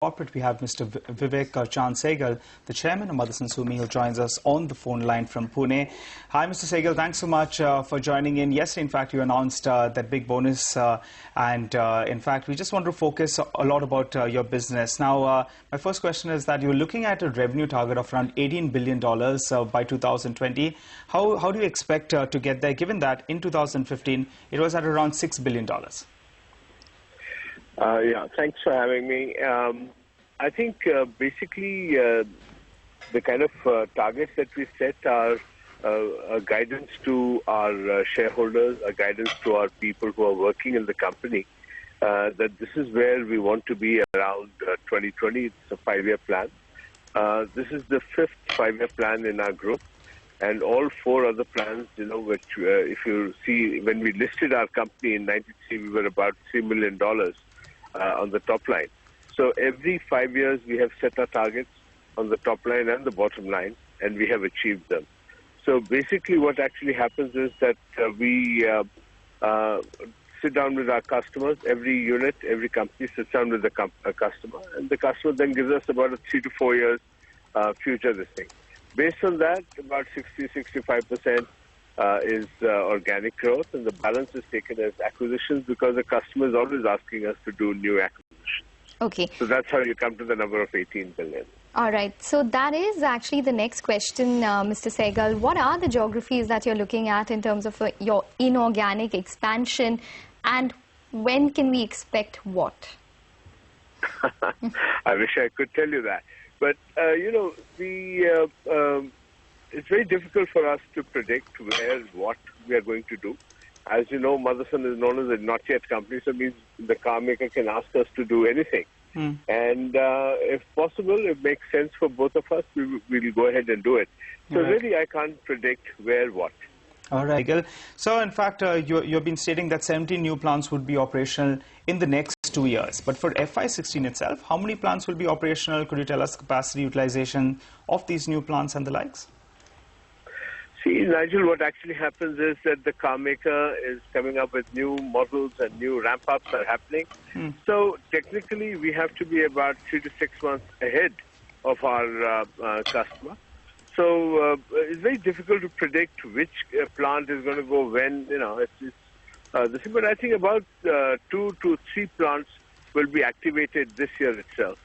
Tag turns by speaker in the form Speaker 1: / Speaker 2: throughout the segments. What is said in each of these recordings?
Speaker 1: Corporate, we have Mr. Vivek Chand Sehgal, the chairman of Motherson Sumi, who joins us on the phone line from Pune. Hi, Mr. Sehgal. Thanks so much for joining in. Yesterday, in fact, you announced that big bonus, and in fact, we just want to focus a lot about your business. Now, my first question is that you're looking at a revenue target of around $18 billion by 2020. How do you expect to get there, given that in 2015 it was at around $6 billion?
Speaker 2: Yeah, thanks for having me. I think basically the kind of targets that we set are a guidance to our shareholders, a guidance to our people who are working in the company, that this is where we want to be around 2020. It's a 5-year plan. This is the 5th 5-year plan in our group. And all 4 other plans, which if you see, when we listed our company in '93, we were about $3 million. On the top line. So every 5 years we have set our targets on the top line and the bottom line, and we have achieved them. So basically what actually happens is that we sit down with our customers. Every unit, every company sits down with a customer, and the customer then gives us about a 3 to 4 years future this thing. Based on that, about 60-65% is organic growth, and the balance is taken as acquisitions because the customer is always asking us to do new acquisitions.
Speaker 3: Okay.
Speaker 2: So that's how you come to the number of 18 billion.
Speaker 3: All right. So that is actually the next question, Mr. Sehgal. What are the geographies that you're looking at in terms of your inorganic expansion, and when can we expect what?
Speaker 2: I wish I could tell you that. But, it's very difficult for us to predict what we are going to do. As you know, Motherson is known as a not yet company, so it means the car maker can ask us to do anything. And if possible, it makes sense for both of us, we'll go ahead and do it. So really, I can't predict what.
Speaker 1: All right, Gil. So, in fact, you've been stating that 17 new plants would be operational in the next 2 years. But for FY16 itself, how many plants will be operational? Could you tell us capacity utilization of these new plants and the likes?
Speaker 2: See, Nigel, what actually happens is that the car maker is coming up with new models and new ramp-ups are happening. So technically, we have to be about 3 to 6 months ahead of our customer. So it's very difficult to predict which plant is going to go when. But I think about 2 to 3 plants will be activated this year itself.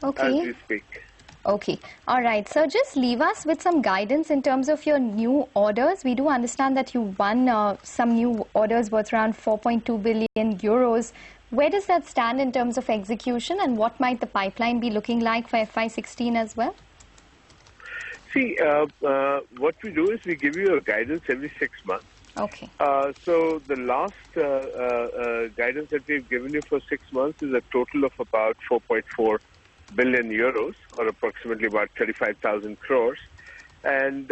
Speaker 3: Okay.
Speaker 2: As we speak.
Speaker 3: Okay. All right. So just leave us with some guidance in terms of your new orders. We do understand that you won some new orders worth around 4.2 billion euros. Where does that stand in terms of execution, and what might the pipeline be looking like for FY16 as well?
Speaker 2: See, what we do is we give you a guidance every 6 months.
Speaker 3: Okay.
Speaker 2: So the last guidance that we've given you for 6 months is a total of about 4.4 billion euros, or approximately about 35,000 crores. And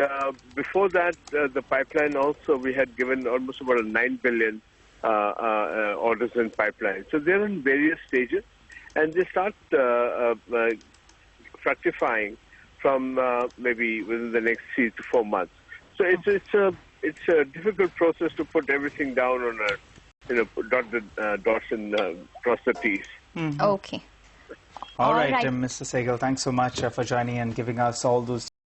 Speaker 2: before that, the pipeline also, we had given almost about 9 billion orders in pipeline. So they're in various stages, and they start fructifying from maybe within the next 3 to 4 months. So it's a difficult process to put everything down on dot the dots and cross the T's.
Speaker 3: Okay.
Speaker 1: All right, Mr. Sehgal, thanks so much for joining and giving us all those